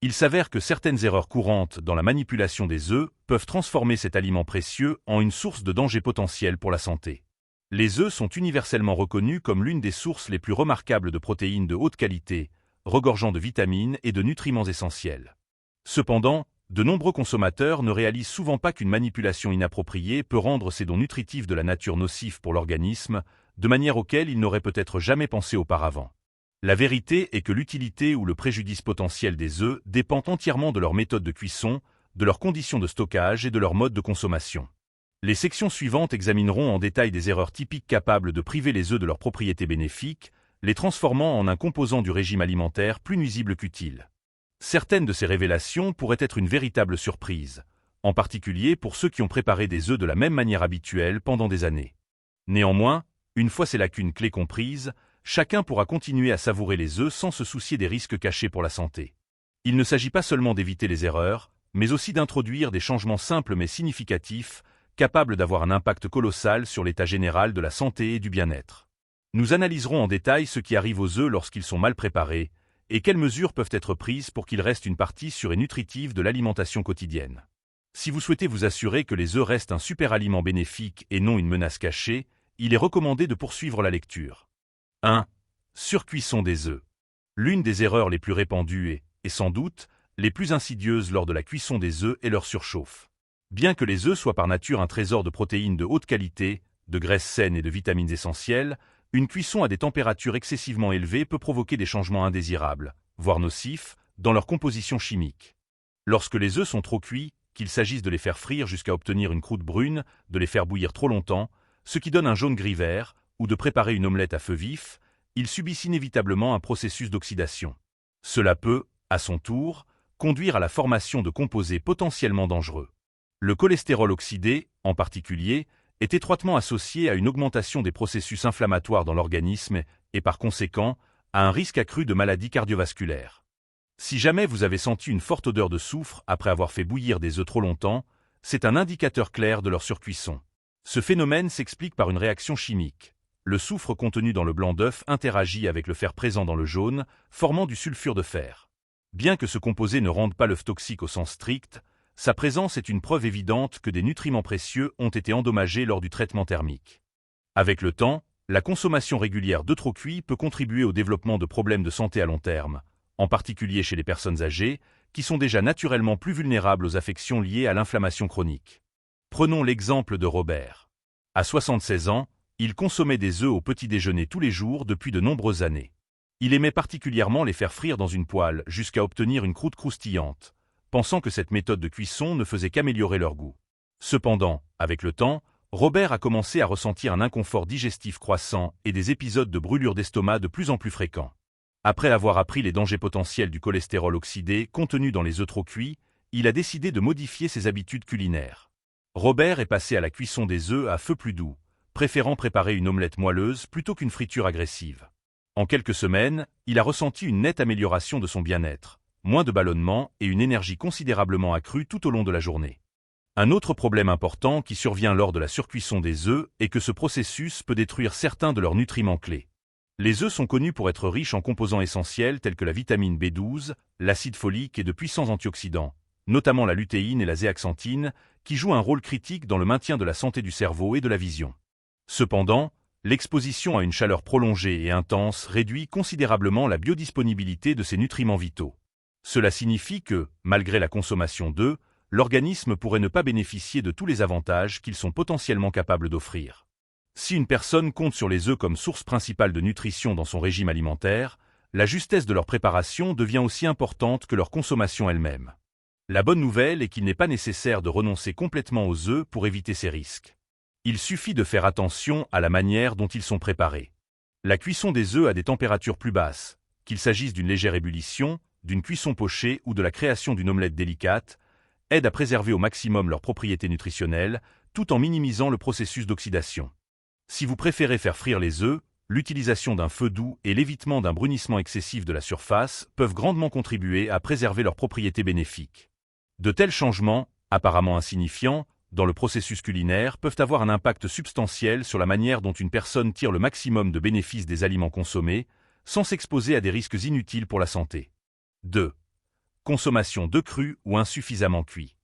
Il s'avère que certaines erreurs courantes dans la manipulation des œufs peuvent transformer cet aliment précieux en une source de danger potentiel pour la santé. Les œufs sont universellement reconnus comme l'une des sources les plus remarquables de protéines de haute qualité, regorgeant de vitamines et de nutriments essentiels. Cependant, de nombreux consommateurs ne réalisent souvent pas qu'une manipulation inappropriée peut rendre ces dons nutritifs de la nature nocifs pour l'organisme, de manière auquel ils n'auraient peut-être jamais pensé auparavant. La vérité est que l'utilité ou le préjudice potentiel des œufs dépend entièrement de leur méthode de cuisson, de leurs conditions de stockage et de leur mode de consommation. Les sections suivantes examineront en détail des erreurs typiques capables de priver les œufs de leurs propriétés bénéfiques, les transformant en un composant du régime alimentaire plus nuisible qu'utile. Certaines de ces révélations pourraient être une véritable surprise, en particulier pour ceux qui ont préparé des œufs de la même manière habituelle pendant des années. Néanmoins, une fois ces lacunes clés comprises, chacun pourra continuer à savourer les œufs sans se soucier des risques cachés pour la santé. Il ne s'agit pas seulement d'éviter les erreurs, mais aussi d'introduire des changements simples mais significatifs, capables d'avoir un impact colossal sur l'état général de la santé et du bien-être. Nous analyserons en détail ce qui arrive aux œufs lorsqu'ils sont mal préparés, et quelles mesures peuvent être prises pour qu'ils restent une partie sûre et nutritive de l'alimentation quotidienne. Si vous souhaitez vous assurer que les œufs restent un super aliment bénéfique et non une menace cachée, il est recommandé de poursuivre la lecture. 1. Surcuisson des œufs. L'une des erreurs les plus répandues et sans doute, les plus insidieuses lors de la cuisson des œufs est leur surchauffe. Bien que les œufs soient par nature un trésor de protéines de haute qualité, de graisses saines et de vitamines essentielles, une cuisson à des températures excessivement élevées peut provoquer des changements indésirables, voire nocifs, dans leur composition chimique. Lorsque les œufs sont trop cuits, qu'il s'agisse de les faire frire jusqu'à obtenir une croûte brune, de les faire bouillir trop longtemps, ce qui donne un jaune gris vert, ou de préparer une omelette à feu vif, ils subissent inévitablement un processus d'oxydation. Cela peut, à son tour, conduire à la formation de composés potentiellement dangereux. Le cholestérol oxydé, en particulier, est étroitement associé à une augmentation des processus inflammatoires dans l'organisme et, par conséquent, à un risque accru de maladies cardiovasculaires. Si jamais vous avez senti une forte odeur de soufre après avoir fait bouillir des œufs trop longtemps, c'est un indicateur clair de leur surcuisson. Ce phénomène s'explique par une réaction chimique. Le soufre contenu dans le blanc d'œuf interagit avec le fer présent dans le jaune, formant du sulfure de fer. Bien que ce composé ne rende pas l'œuf toxique au sens strict, sa présence est une preuve évidente que des nutriments précieux ont été endommagés lors du traitement thermique. Avec le temps, la consommation régulière d'œufs trop cuits peut contribuer au développement de problèmes de santé à long terme, en particulier chez les personnes âgées, qui sont déjà naturellement plus vulnérables aux affections liées à l'inflammation chronique. Prenons l'exemple de Robert. À 76 ans, il consommait des œufs au petit déjeuner tous les jours depuis de nombreuses années. Il aimait particulièrement les faire frire dans une poêle jusqu'à obtenir une croûte croustillante, pensant que cette méthode de cuisson ne faisait qu'améliorer leur goût. Cependant, avec le temps, Robert a commencé à ressentir un inconfort digestif croissant et des épisodes de brûlure d'estomac de plus en plus fréquents. Après avoir appris les dangers potentiels du cholestérol oxydé contenu dans les œufs trop cuits, il a décidé de modifier ses habitudes culinaires. Robert est passé à la cuisson des œufs à feu plus doux, préférant préparer une omelette moelleuse plutôt qu'une friture agressive. En quelques semaines, il a ressenti une nette amélioration de son bien-être, moins de ballonnements et une énergie considérablement accrue tout au long de la journée. Un autre problème important qui survient lors de la surcuisson des œufs est que ce processus peut détruire certains de leurs nutriments clés. Les œufs sont connus pour être riches en composants essentiels tels que la vitamine B12, l'acide folique et de puissants antioxydants, notamment la lutéine et la zéaxanthine, qui jouent un rôle critique dans le maintien de la santé du cerveau et de la vision. Cependant, l'exposition à une chaleur prolongée et intense réduit considérablement la biodisponibilité de ces nutriments vitaux. Cela signifie que, malgré la consommation d'œufs, l'organisme pourrait ne pas bénéficier de tous les avantages qu'ils sont potentiellement capables d'offrir. Si une personne compte sur les œufs comme source principale de nutrition dans son régime alimentaire, la justesse de leur préparation devient aussi importante que leur consommation elle-même. La bonne nouvelle est qu'il n'est pas nécessaire de renoncer complètement aux œufs pour éviter ces risques. Il suffit de faire attention à la manière dont ils sont préparés. La cuisson des œufs à des températures plus basses, qu'il s'agisse d'une légère ébullition, d'une cuisson pochée ou de la création d'une omelette délicate, aide à préserver au maximum leurs propriétés nutritionnelles, tout en minimisant le processus d'oxydation. Si vous préférez faire frire les œufs, l'utilisation d'un feu doux et l'évitement d'un brunissement excessif de la surface peuvent grandement contribuer à préserver leurs propriétés bénéfiques. De tels changements, apparemment insignifiants, dans le processus culinaire peuvent avoir un impact substantiel sur la manière dont une personne tire le maximum de bénéfices des aliments consommés, sans s'exposer à des risques inutiles pour la santé. 2. consommation d'œufs crus ou insuffisamment cuits.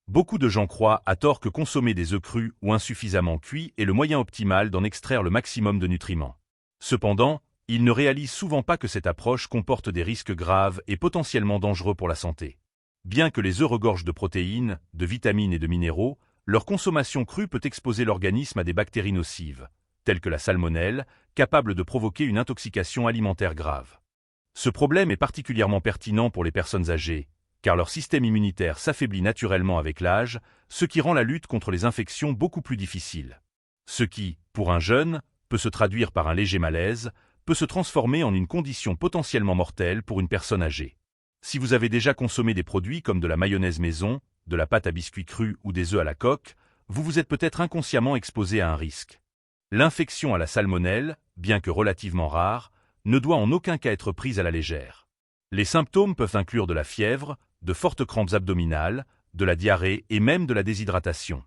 Beaucoup de gens croient à tort que consommer des œufs crus ou insuffisamment cuits est le moyen optimal d'en extraire le maximum de nutriments. Cependant, ils ne réalisent souvent pas que cette approche comporte des risques graves et potentiellement dangereux pour la santé. Bien que les œufs regorgent de protéines, de vitamines et de minéraux, leur consommation crue peut exposer l'organisme à des bactéries nocives, telles que la salmonelle, capable de provoquer une intoxication alimentaire grave. Ce problème est particulièrement pertinent pour les personnes âgées, car leur système immunitaire s'affaiblit naturellement avec l'âge, ce qui rend la lutte contre les infections beaucoup plus difficile. Ce qui, pour un jeune, peut se traduire par un léger malaise, peut se transformer en une condition potentiellement mortelle pour une personne âgée. Si vous avez déjà consommé des produits comme de la mayonnaise maison, de la pâte à biscuits crue ou des œufs à la coque, vous vous êtes peut-être inconsciemment exposé à un risque. L'infection à la salmonelle, bien que relativement rare, ne doit en aucun cas être prise à la légère. Les symptômes peuvent inclure de la fièvre, de fortes crampes abdominales, de la diarrhée et même de la déshydratation.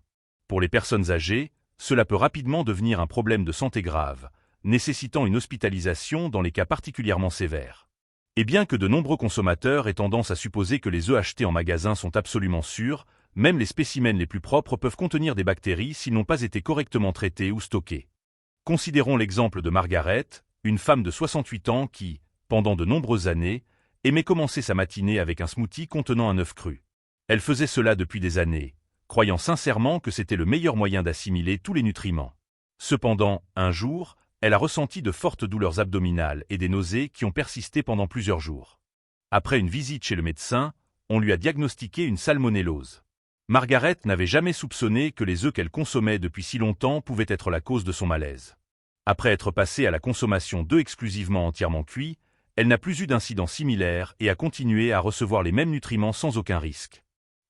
Pour les personnes âgées, cela peut rapidement devenir un problème de santé grave, nécessitant une hospitalisation dans les cas particulièrement sévères. Et bien que de nombreux consommateurs aient tendance à supposer que les œufs achetés en magasin sont absolument sûrs, même les spécimens les plus propres peuvent contenir des bactéries s'ils n'ont pas été correctement traités ou stockés. Considérons l'exemple de Margaret, une femme de 68 ans qui, pendant de nombreuses années, aimait commencer sa matinée avec un smoothie contenant un œuf cru. Elle faisait cela depuis des années, croyant sincèrement que c'était le meilleur moyen d'assimiler tous les nutriments. Cependant, un jour, elle a ressenti de fortes douleurs abdominales et des nausées qui ont persisté pendant plusieurs jours. Après une visite chez le médecin, on lui a diagnostiqué une salmonellose. Margaret n'avait jamais soupçonné que les œufs qu'elle consommait depuis si longtemps pouvaient être la cause de son malaise. Après être passée à la consommation d'œufs exclusivement entièrement cuits, elle n'a plus eu d'incident similaire et a continué à recevoir les mêmes nutriments sans aucun risque.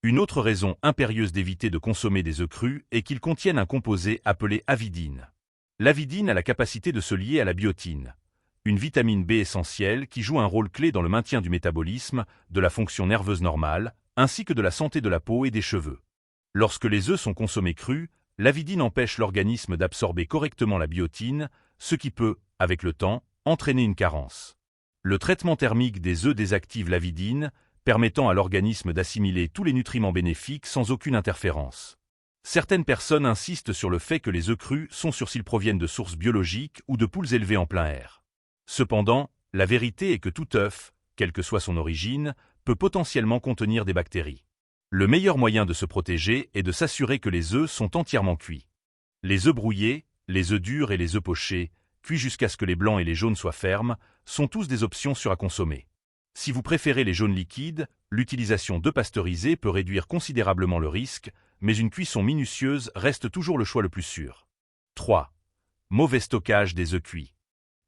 Une autre raison impérieuse d'éviter de consommer des œufs crus est qu'ils contiennent un composé appelé avidine. L'avidine a la capacité de se lier à la biotine, une vitamine B essentielle qui joue un rôle clé dans le maintien du métabolisme, de la fonction nerveuse normale, ainsi que de la santé de la peau et des cheveux. Lorsque les œufs sont consommés crus, l'avidine empêche l'organisme d'absorber correctement la biotine, ce qui peut, avec le temps, entraîner une carence. Le traitement thermique des œufs désactive l'avidine, permettant à l'organisme d'assimiler tous les nutriments bénéfiques sans aucune interférence. Certaines personnes insistent sur le fait que les œufs crus sont sûrs s'ils proviennent de sources biologiques ou de poules élevées en plein air. Cependant, la vérité est que tout œuf, quelle que soit son origine, peut potentiellement contenir des bactéries. Le meilleur moyen de se protéger est de s'assurer que les œufs sont entièrement cuits. Les œufs brouillés, les œufs durs et les œufs pochés, cuits jusqu'à ce que les blancs et les jaunes soient fermes, sont tous des options sûres à consommer. Si vous préférez les jaunes liquides, l'utilisation d'œufs pasteurisés peut réduire considérablement le risque, mais une cuisson minutieuse reste toujours le choix le plus sûr. 3. Mauvais stockage des œufs cuits.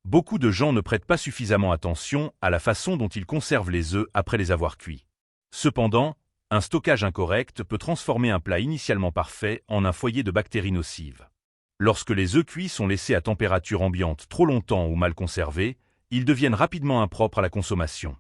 Beaucoup de gens ne prêtent pas suffisamment attention à la façon dont ils conservent les œufs après les avoir cuits. Cependant, un stockage incorrect peut transformer un plat initialement parfait en un foyer de bactéries nocives. Lorsque les œufs cuits sont laissés à température ambiante trop longtemps ou mal conservés, ils deviennent rapidement impropres à la consommation.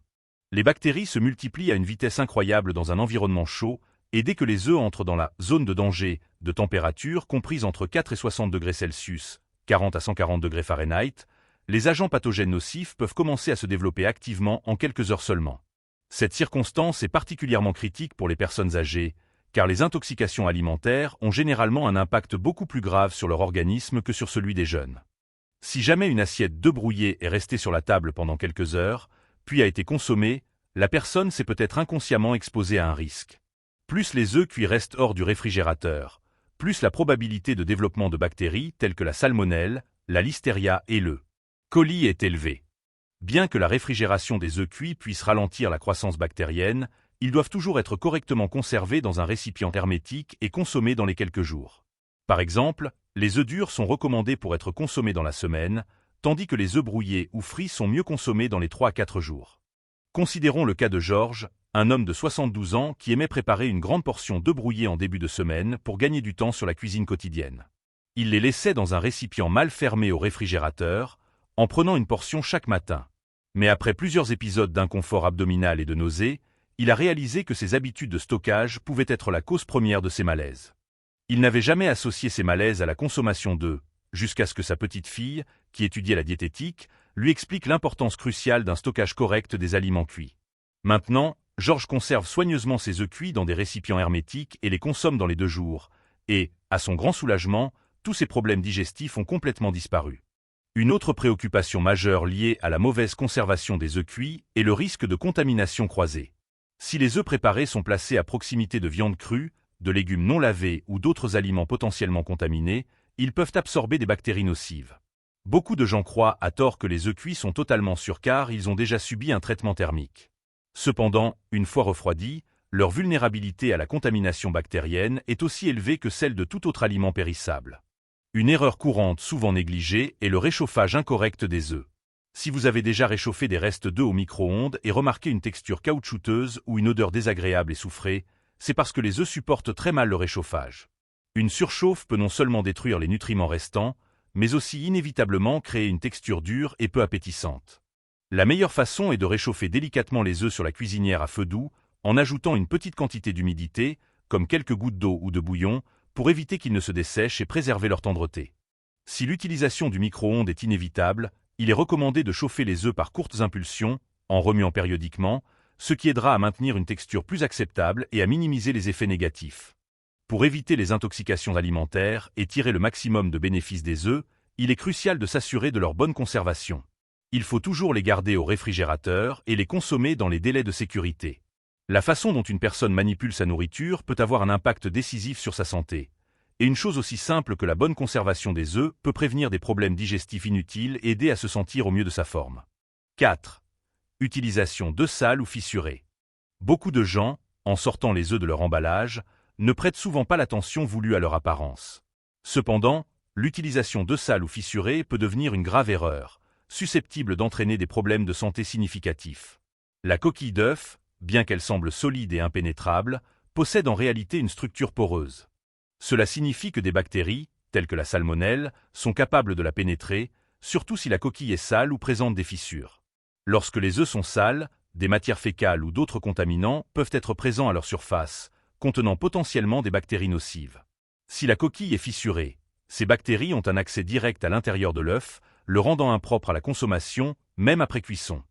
Les bactéries se multiplient à une vitesse incroyable dans un environnement chaud, et dès que les œufs entrent dans la zone de danger, de température comprise entre 4 et 60 degrés Celsius, 40 à 140 degrés Fahrenheit, les agents pathogènes nocifs peuvent commencer à se développer activement en quelques heures seulement. Cette circonstance est particulièrement critique pour les personnes âgées, car les intoxications alimentaires ont généralement un impact beaucoup plus grave sur leur organisme que sur celui des jeunes. Si jamais une assiette d'œufs brouillés est restée sur la table pendant quelques heures, puis a été consommée, la personne s'est peut-être inconsciemment exposée à un risque. Plus les œufs cuits restent hors du réfrigérateur, plus la probabilité de développement de bactéries telles que la salmonelle, la listeria et le coli est élevée. Bien que la réfrigération des œufs cuits puisse ralentir la croissance bactérienne, ils doivent toujours être correctement conservés dans un récipient hermétique et consommés dans les quelques jours. Par exemple, les œufs durs sont recommandés pour être consommés dans la semaine, tandis que les œufs brouillés ou frits sont mieux consommés dans les 3 à 4 jours. Considérons le cas de Georges, un homme de 72 ans qui aimait préparer une grande portion d'œufs brouillés en début de semaine pour gagner du temps sur la cuisine quotidienne. Il les laissait dans un récipient mal fermé au réfrigérateur, en prenant une portion chaque matin. Mais après plusieurs épisodes d'inconfort abdominal et de nausées, il a réalisé que ses habitudes de stockage pouvaient être la cause première de ses malaises. Il n'avait jamais associé ces malaises à la consommation d'œufs, jusqu'à ce que sa petite fille, qui étudiait la diététique, lui explique l'importance cruciale d'un stockage correct des aliments cuits. Maintenant, Georges conserve soigneusement ses œufs cuits dans des récipients hermétiques et les consomme dans les 2 jours, et, à son grand soulagement, tous ses problèmes digestifs ont complètement disparu. Une autre préoccupation majeure liée à la mauvaise conservation des œufs cuits est le risque de contamination croisée. Si les œufs préparés sont placés à proximité de viande crue, de légumes non lavés ou d'autres aliments potentiellement contaminés, ils peuvent absorber des bactéries nocives. Beaucoup de gens croient à tort que les œufs cuits sont totalement sûrs car ils ont déjà subi un traitement thermique. Cependant, une fois refroidis, leur vulnérabilité à la contamination bactérienne est aussi élevée que celle de tout autre aliment périssable. Une erreur courante souvent négligée est le réchauffage incorrect des œufs. Si vous avez déjà réchauffé des restes d'œufs au micro-ondes et remarqué une texture caoutchouteuse ou une odeur désagréable et soufrée, c'est parce que les œufs supportent très mal le réchauffage. Une surchauffe peut non seulement détruire les nutriments restants, mais aussi inévitablement créer une texture dure et peu appétissante. La meilleure façon est de réchauffer délicatement les œufs sur la cuisinière à feu doux, en ajoutant une petite quantité d'humidité, comme quelques gouttes d'eau ou de bouillon, pour éviter qu'ils ne se dessèchent et préserver leur tendreté. Si l'utilisation du micro-ondes est inévitable, il est recommandé de chauffer les œufs par courtes impulsions, en remuant périodiquement, ce qui aidera à maintenir une texture plus acceptable et à minimiser les effets négatifs. Pour éviter les intoxications alimentaires et tirer le maximum de bénéfices des œufs, il est crucial de s'assurer de leur bonne conservation. Il faut toujours les garder au réfrigérateur et les consommer dans les délais de sécurité. La façon dont une personne manipule sa nourriture peut avoir un impact décisif sur sa santé. Et une chose aussi simple que la bonne conservation des œufs peut prévenir des problèmes digestifs inutiles et aider à se sentir au mieux de sa forme. 4. Utilisation d'œufs sales ou fissurés. Beaucoup de gens, en sortant les œufs de leur emballage, ne prêtent souvent pas l'attention voulue à leur apparence. Cependant, l'utilisation d'œufs sales ou fissurés peut devenir une grave erreur, susceptible d'entraîner des problèmes de santé significatifs. La coquille d'œuf, bien qu'elle semble solide et impénétrable, possède en réalité une structure poreuse. Cela signifie que des bactéries, telles que la salmonelle, sont capables de la pénétrer, surtout si la coquille est sale ou présente des fissures. Lorsque les œufs sont sales, des matières fécales ou d'autres contaminants peuvent être présents à leur surface, contenant potentiellement des bactéries nocives. Si la coquille est fissurée, ces bactéries ont un accès direct à l'intérieur de l'œuf, le rendant impropre à la consommation, même après cuisson.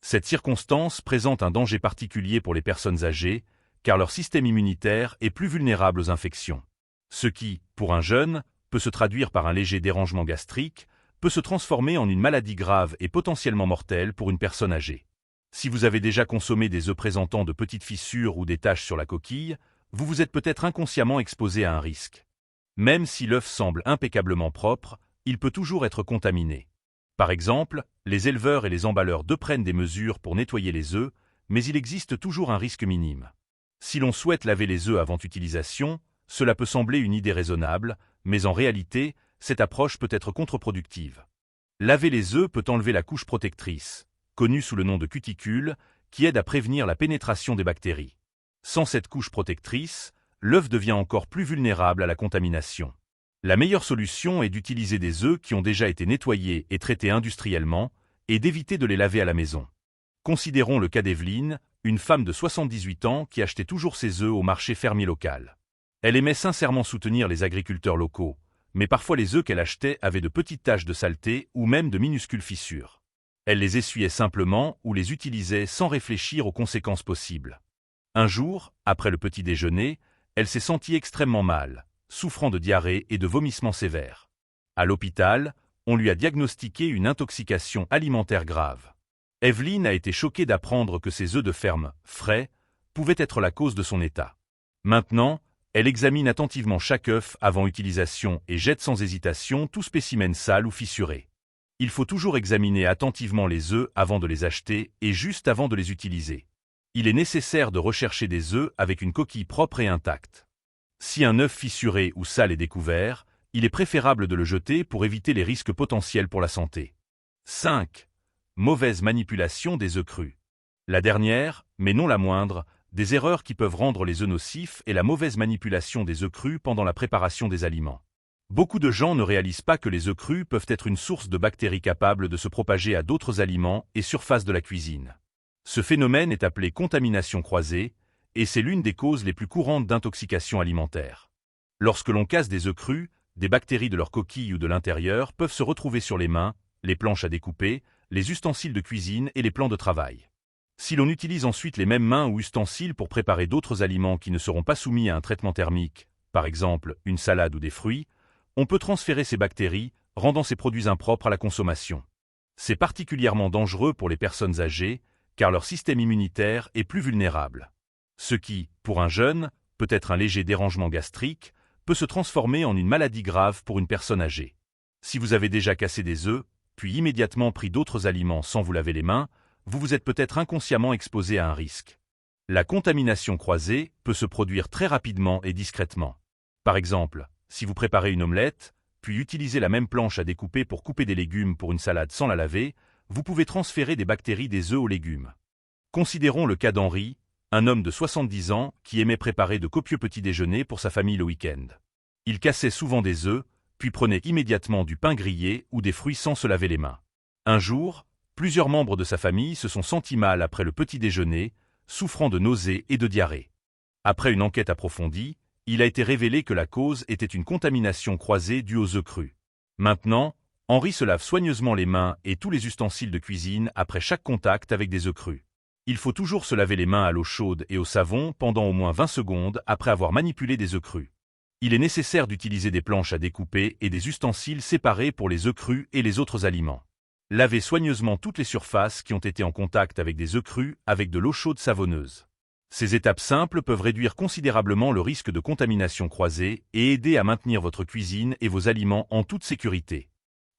Cette circonstance présente un danger particulier pour les personnes âgées, car leur système immunitaire est plus vulnérable aux infections. Ce qui, pour un jeune, peut se traduire par un léger dérangement gastrique, peut se transformer en une maladie grave et potentiellement mortelle pour une personne âgée. Si vous avez déjà consommé des œufs présentant de petites fissures ou des taches sur la coquille, vous vous êtes peut-être inconsciemment exposé à un risque. Même si l'œuf semble impeccablement propre, il peut toujours être contaminé. Par exemple, les éleveurs et les emballeurs d'œufs prennent des mesures pour nettoyer les œufs, mais il existe toujours un risque minime. Si l'on souhaite laver les œufs avant utilisation, cela peut sembler une idée raisonnable, mais en réalité, cette approche peut être contre-productive. Laver les œufs peut enlever la couche protectrice, connue sous le nom de cuticule, qui aide à prévenir la pénétration des bactéries. Sans cette couche protectrice, l'œuf devient encore plus vulnérable à la contamination. La meilleure solution est d'utiliser des œufs qui ont déjà été nettoyés et traités industriellement, et d'éviter de les laver à la maison. Considérons le cas d'Evelyne, une femme de 78 ans qui achetait toujours ses œufs au marché fermier local. Elle aimait sincèrement soutenir les agriculteurs locaux, mais parfois les œufs qu'elle achetait avaient de petites taches de saleté ou même de minuscules fissures. Elle les essuyait simplement ou les utilisait sans réfléchir aux conséquences possibles. Un jour, après le petit déjeuner, elle s'est sentie extrêmement mal, souffrant de diarrhée et de vomissements sévères. À l'hôpital, on lui a diagnostiqué une intoxication alimentaire grave. Evelyne a été choquée d'apprendre que ses œufs de ferme, frais, pouvaient être la cause de son état. Maintenant, elle examine attentivement chaque œuf avant utilisation et jette sans hésitation tout spécimen sale ou fissuré. Il faut toujours examiner attentivement les œufs avant de les acheter et juste avant de les utiliser. Il est nécessaire de rechercher des œufs avec une coquille propre et intacte. Si un œuf fissuré ou sale est découvert, il est préférable de le jeter pour éviter les risques potentiels pour la santé. 5. Mauvaise manipulation des œufs crus. La dernière, mais non la moindre, des erreurs qui peuvent rendre les œufs nocifs est la mauvaise manipulation des œufs crus pendant la préparation des aliments. Beaucoup de gens ne réalisent pas que les œufs crus peuvent être une source de bactéries capables de se propager à d'autres aliments et surfaces de la cuisine. Ce phénomène est appelé contamination croisée, et c'est l'une des causes les plus courantes d'intoxication alimentaire. Lorsque l'on casse des œufs crus, des bactéries de leur coquille ou de l'intérieur peuvent se retrouver sur les mains, les planches à découper, les ustensiles de cuisine et les plans de travail. Si l'on utilise ensuite les mêmes mains ou ustensiles pour préparer d'autres aliments qui ne seront pas soumis à un traitement thermique, par exemple une salade ou des fruits, on peut transférer ces bactéries, rendant ces produits impropres à la consommation. C'est particulièrement dangereux pour les personnes âgées, car leur système immunitaire est plus vulnérable. Ce qui, pour un jeune, peut être un léger dérangement gastrique, peut se transformer en une maladie grave pour une personne âgée. Si vous avez déjà cassé des œufs, puis immédiatement pris d'autres aliments sans vous laver les mains, vous vous êtes peut-être inconsciemment exposé à un risque. La contamination croisée peut se produire très rapidement et discrètement. Par exemple, si vous préparez une omelette, puis utilisez la même planche à découper pour couper des légumes pour une salade sans la laver, vous pouvez transférer des bactéries des œufs aux légumes. Considérons le cas d'Henri, un homme de 70 ans qui aimait préparer de copieux petits déjeuners pour sa famille le week-end. Il cassait souvent des œufs, puis prenait immédiatement du pain grillé ou des fruits sans se laver les mains. Un jour, plusieurs membres de sa famille se sont sentis mal après le petit déjeuner, souffrant de nausées et de diarrhée. Après une enquête approfondie, il a été révélé que la cause était une contamination croisée due aux œufs crus. Maintenant, Henri se lave soigneusement les mains et tous les ustensiles de cuisine après chaque contact avec des œufs crus. Il faut toujours se laver les mains à l'eau chaude et au savon pendant au moins 20 secondes après avoir manipulé des œufs crus. Il est nécessaire d'utiliser des planches à découper et des ustensiles séparés pour les œufs crus et les autres aliments. Lavez soigneusement toutes les surfaces qui ont été en contact avec des œufs crus avec de l'eau chaude savonneuse. Ces étapes simples peuvent réduire considérablement le risque de contamination croisée et aider à maintenir votre cuisine et vos aliments en toute sécurité.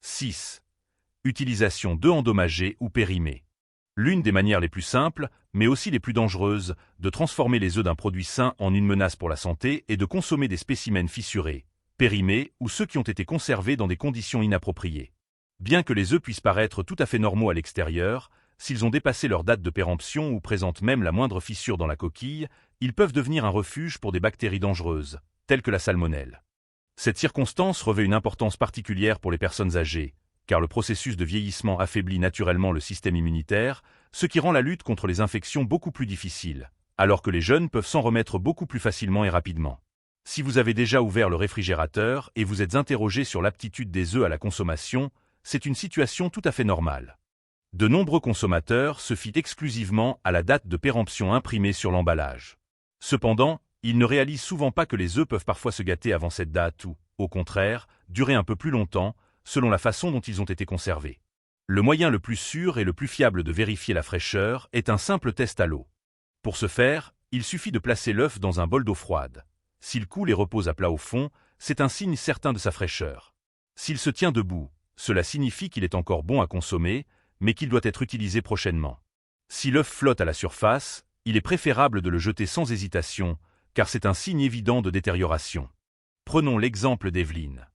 6. Utilisation d'œufs endommagés ou périmés. L'une des manières les plus simples, mais aussi les plus dangereuses, de transformer les œufs d'un produit sain en une menace pour la santé est de consommer des spécimens fissurés, périmés ou ceux qui ont été conservés dans des conditions inappropriées. Bien que les œufs puissent paraître tout à fait normaux à l'extérieur, s'ils ont dépassé leur date de péremption ou présentent même la moindre fissure dans la coquille, ils peuvent devenir un refuge pour des bactéries dangereuses, telles que la salmonelle. Cette circonstance revêt une importance particulière pour les personnes âgées, car le processus de vieillissement affaiblit naturellement le système immunitaire, ce qui rend la lutte contre les infections beaucoup plus difficile, alors que les jeunes peuvent s'en remettre beaucoup plus facilement et rapidement. Si vous avez déjà ouvert le réfrigérateur et vous êtes interrogé sur l'aptitude des œufs à la consommation, c'est une situation tout à fait normale. De nombreux consommateurs se fient exclusivement à la date de péremption imprimée sur l'emballage. Cependant, ils ne réalisent souvent pas que les œufs peuvent parfois se gâter avant cette date ou, au contraire, durer un peu plus longtemps, selon la façon dont ils ont été conservés. Le moyen le plus sûr et le plus fiable de vérifier la fraîcheur est un simple test à l'eau. Pour ce faire, il suffit de placer l'œuf dans un bol d'eau froide. S'il coule et repose à plat au fond, c'est un signe certain de sa fraîcheur. S'il se tient debout, cela signifie qu'il est encore bon à consommer, mais qu'il doit être utilisé prochainement. Si l'œuf flotte à la surface, il est préférable de le jeter sans hésitation, car c'est un signe évident de détérioration. Prenons l'exemple d'Evelyne.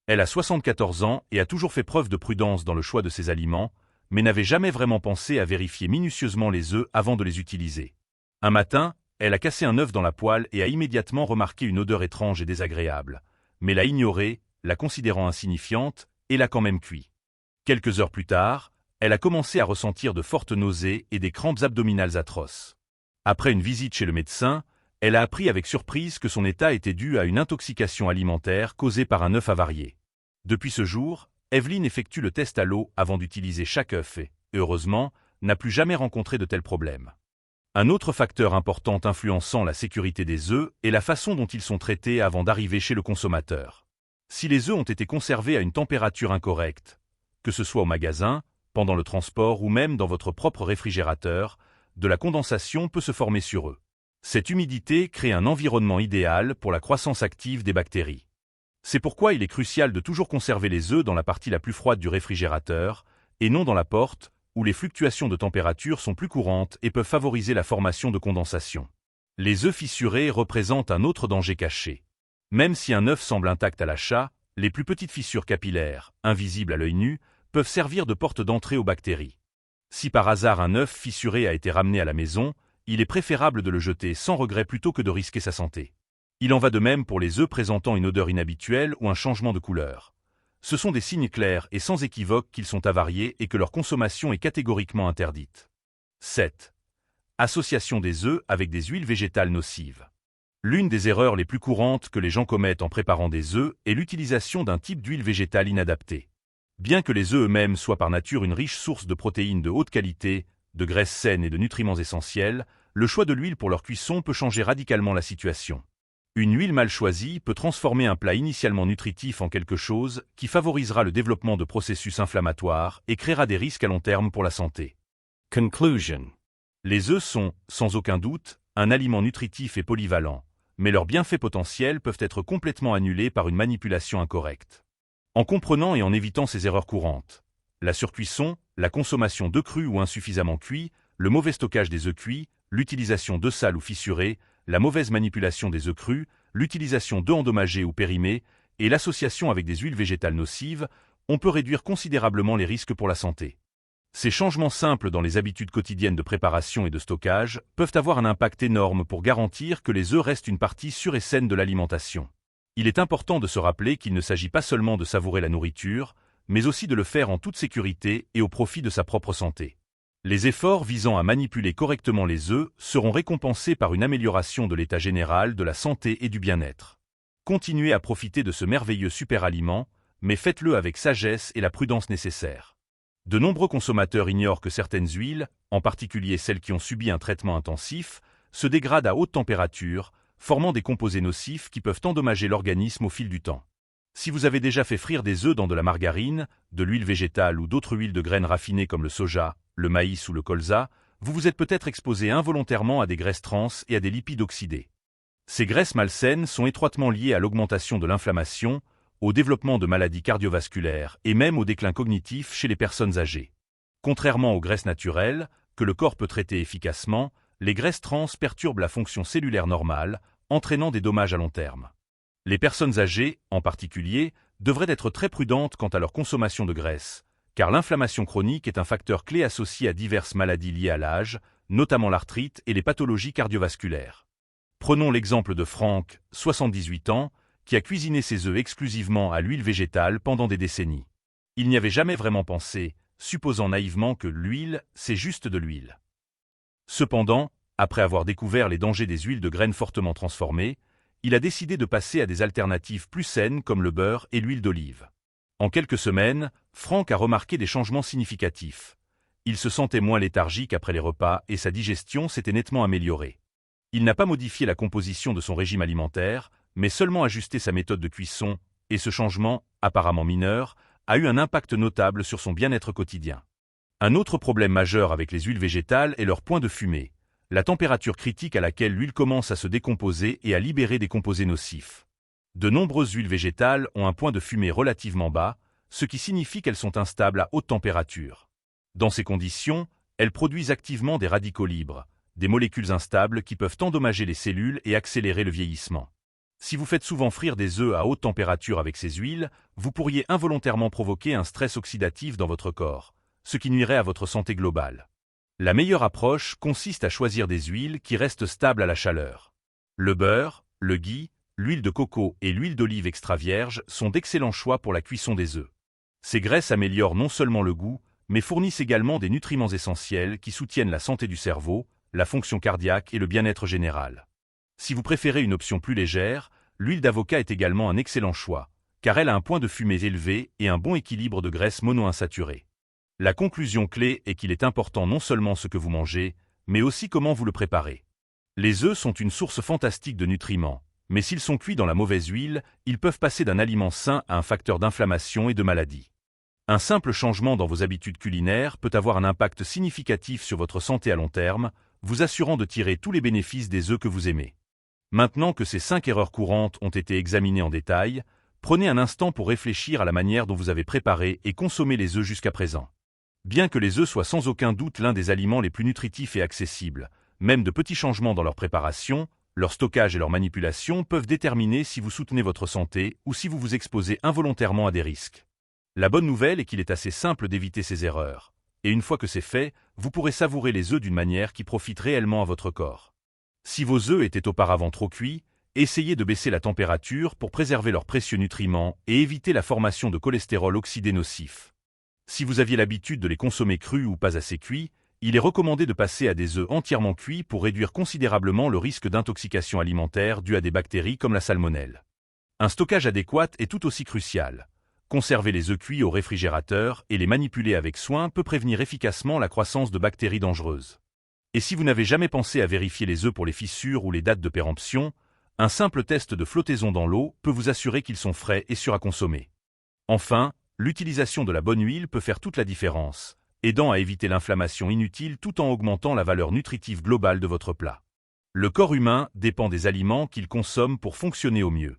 Elle a 74 ans et a toujours fait preuve de prudence dans le choix de ses aliments, mais n'avait jamais vraiment pensé à vérifier minutieusement les œufs avant de les utiliser. Un matin, elle a cassé un œuf dans la poêle et a immédiatement remarqué une odeur étrange et désagréable, mais l'a ignorée, la considérant insignifiante, et l'a quand même cuit. Quelques heures plus tard, elle a commencé à ressentir de fortes nausées et des crampes abdominales atroces. Après une visite chez le médecin, elle a appris avec surprise que son état était dû à une intoxication alimentaire causée par un œuf avarié. Depuis ce jour, Evelyne effectue le test à l'eau avant d'utiliser chaque œuf et, heureusement, n'a plus jamais rencontré de tels problèmes. Un autre facteur important influençant la sécurité des œufs est la façon dont ils sont traités avant d'arriver chez le consommateur. Si les œufs ont été conservés à une température incorrecte, que ce soit au magasin, pendant le transport ou même dans votre propre réfrigérateur, de la condensation peut se former sur eux. Cette humidité crée un environnement idéal pour la croissance active des bactéries. C'est pourquoi il est crucial de toujours conserver les œufs dans la partie la plus froide du réfrigérateur, et non dans la porte, où les fluctuations de température sont plus courantes et peuvent favoriser la formation de condensation. Les œufs fissurés représentent un autre danger caché. Même si un œuf semble intact à l'achat, les plus petites fissures capillaires, invisibles à l'œil nu, peuvent servir de porte d'entrée aux bactéries. Si par hasard un œuf fissuré a été ramené à la maison, il est préférable de le jeter sans regret plutôt que de risquer sa santé. Il en va de même pour les œufs présentant une odeur inhabituelle ou un changement de couleur. Ce sont des signes clairs et sans équivoque qu'ils sont avariés et que leur consommation est catégoriquement interdite. 7. Association des œufs avec des huiles végétales nocives. L'une des erreurs les plus courantes que les gens commettent en préparant des œufs est l'utilisation d'un type d'huile végétale inadaptée. Bien que les œufs eux-mêmes soient par nature une riche source de protéines de haute qualité, de graisses saines et de nutriments essentiels, le choix de l'huile pour leur cuisson peut changer radicalement la situation. Une huile mal choisie peut transformer un plat initialement nutritif en quelque chose qui favorisera le développement de processus inflammatoires et créera des risques à long terme pour la santé. Conclusion. Les œufs sont, sans aucun doute, un aliment nutritif et polyvalent, mais leurs bienfaits potentiels peuvent être complètement annulés par une manipulation incorrecte. En comprenant et en évitant ces erreurs courantes, la surcuisson, la consommation d'œufs crus ou insuffisamment cuits, le mauvais stockage des œufs cuits, l'utilisation d'œufs sales ou fissurés, la mauvaise manipulation des œufs crus, l'utilisation d'œufs endommagés ou périmés et l'association avec des huiles végétales nocives, on peut réduire considérablement les risques pour la santé. Ces changements simples dans les habitudes quotidiennes de préparation et de stockage peuvent avoir un impact énorme pour garantir que les œufs restent une partie sûre et saine de l'alimentation. Il est important de se rappeler qu'il ne s'agit pas seulement de savourer la nourriture, mais aussi de le faire en toute sécurité et au profit de sa propre santé. Les efforts visant à manipuler correctement les œufs seront récompensés par une amélioration de l'état général de la santé et du bien-être. Continuez à profiter de ce merveilleux super-aliment, mais faites-le avec sagesse et la prudence nécessaire. De nombreux consommateurs ignorent que certaines huiles, en particulier celles qui ont subi un traitement intensif, se dégradent à haute température, formant des composés nocifs qui peuvent endommager l'organisme au fil du temps. Si vous avez déjà fait frire des œufs dans de la margarine, de l'huile végétale ou d'autres huiles de graines raffinées comme le soja, le maïs ou le colza, vous vous êtes peut-être exposé involontairement à des graisses trans et à des lipides oxydés. Ces graisses malsaines sont étroitement liées à l'augmentation de l'inflammation, au développement de maladies cardiovasculaires et même au déclin cognitif chez les personnes âgées. Contrairement aux graisses naturelles, que le corps peut traiter efficacement, les graisses trans perturbent la fonction cellulaire normale, entraînant des dommages à long terme. Les personnes âgées, en particulier, devraient être très prudentes quant à leur consommation de graisse, car l'inflammation chronique est un facteur clé associé à diverses maladies liées à l'âge, notamment l'arthrite et les pathologies cardiovasculaires. Prenons l'exemple de Franck, 78 ans, qui a cuisiné ses œufs exclusivement à l'huile végétale pendant des décennies. Il n'y avait jamais vraiment pensé, supposant naïvement que l'huile, c'est juste de l'huile. Cependant, après avoir découvert les dangers des huiles de graines fortement transformées, il a décidé de passer à des alternatives plus saines comme le beurre et l'huile d'olive. En quelques semaines, Franck a remarqué des changements significatifs. Il se sentait moins léthargique après les repas et sa digestion s'était nettement améliorée. Il n'a pas modifié la composition de son régime alimentaire, mais seulement ajusté sa méthode de cuisson, et ce changement, apparemment mineur, a eu un impact notable sur son bien-être quotidien. Un autre problème majeur avec les huiles végétales est leur point de fumée, la température critique à laquelle l'huile commence à se décomposer et à libérer des composés nocifs. De nombreuses huiles végétales ont un point de fumée relativement bas, ce qui signifie qu'elles sont instables à haute température. Dans ces conditions, elles produisent activement des radicaux libres, des molécules instables qui peuvent endommager les cellules et accélérer le vieillissement. Si vous faites souvent frire des œufs à haute température avec ces huiles, vous pourriez involontairement provoquer un stress oxydatif dans votre corps, ce qui nuirait à votre santé globale. La meilleure approche consiste à choisir des huiles qui restent stables à la chaleur. Le beurre, le ghee, l'huile de coco et l'huile d'olive extra vierge sont d'excellents choix pour la cuisson des œufs. Ces graisses améliorent non seulement le goût, mais fournissent également des nutriments essentiels qui soutiennent la santé du cerveau, la fonction cardiaque et le bien-être général. Si vous préférez une option plus légère, l'huile d'avocat est également un excellent choix, car elle a un point de fumée élevé et un bon équilibre de graisses monoinsaturées. La conclusion clé est qu'il est important non seulement ce que vous mangez, mais aussi comment vous le préparez. Les œufs sont une source fantastique de nutriments, mais s'ils sont cuits dans la mauvaise huile, ils peuvent passer d'un aliment sain à un facteur d'inflammation et de maladie. Un simple changement dans vos habitudes culinaires peut avoir un impact significatif sur votre santé à long terme, vous assurant de tirer tous les bénéfices des œufs que vous aimez. Maintenant que ces 5 erreurs courantes ont été examinées en détail, prenez un instant pour réfléchir à la manière dont vous avez préparé et consommé les œufs jusqu'à présent. Bien que les œufs soient sans aucun doute l'un des aliments les plus nutritifs et accessibles, même de petits changements dans leur préparation, leur stockage et leur manipulation peuvent déterminer si vous soutenez votre santé ou si vous vous exposez involontairement à des risques. La bonne nouvelle est qu'il est assez simple d'éviter ces erreurs. Et une fois que c'est fait, vous pourrez savourer les œufs d'une manière qui profite réellement à votre corps. Si vos œufs étaient auparavant trop cuits, essayez de baisser la température pour préserver leurs précieux nutriments et éviter la formation de cholestérol oxydé nocif. Si vous aviez l'habitude de les consommer crus ou pas assez cuits, il est recommandé de passer à des œufs entièrement cuits pour réduire considérablement le risque d'intoxication alimentaire due à des bactéries comme la salmonelle. Un stockage adéquat est tout aussi crucial. Conserver les œufs cuits au réfrigérateur et les manipuler avec soin peut prévenir efficacement la croissance de bactéries dangereuses. Et si vous n'avez jamais pensé à vérifier les œufs pour les fissures ou les dates de péremption, un simple test de flottaison dans l'eau peut vous assurer qu'ils sont frais et sûrs à consommer. Enfin, l'utilisation de la bonne huile peut faire toute la différence, aidant à éviter l'inflammation inutile tout en augmentant la valeur nutritive globale de votre plat. Le corps humain dépend des aliments qu'il consomme pour fonctionner au mieux.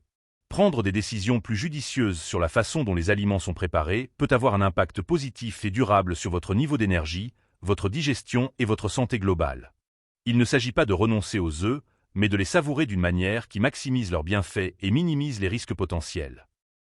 Prendre des décisions plus judicieuses sur la façon dont les aliments sont préparés peut avoir un impact positif et durable sur votre niveau d'énergie, votre digestion et votre santé globale. Il ne s'agit pas de renoncer aux œufs, mais de les savourer d'une manière qui maximise leurs bienfaits et minimise les risques potentiels.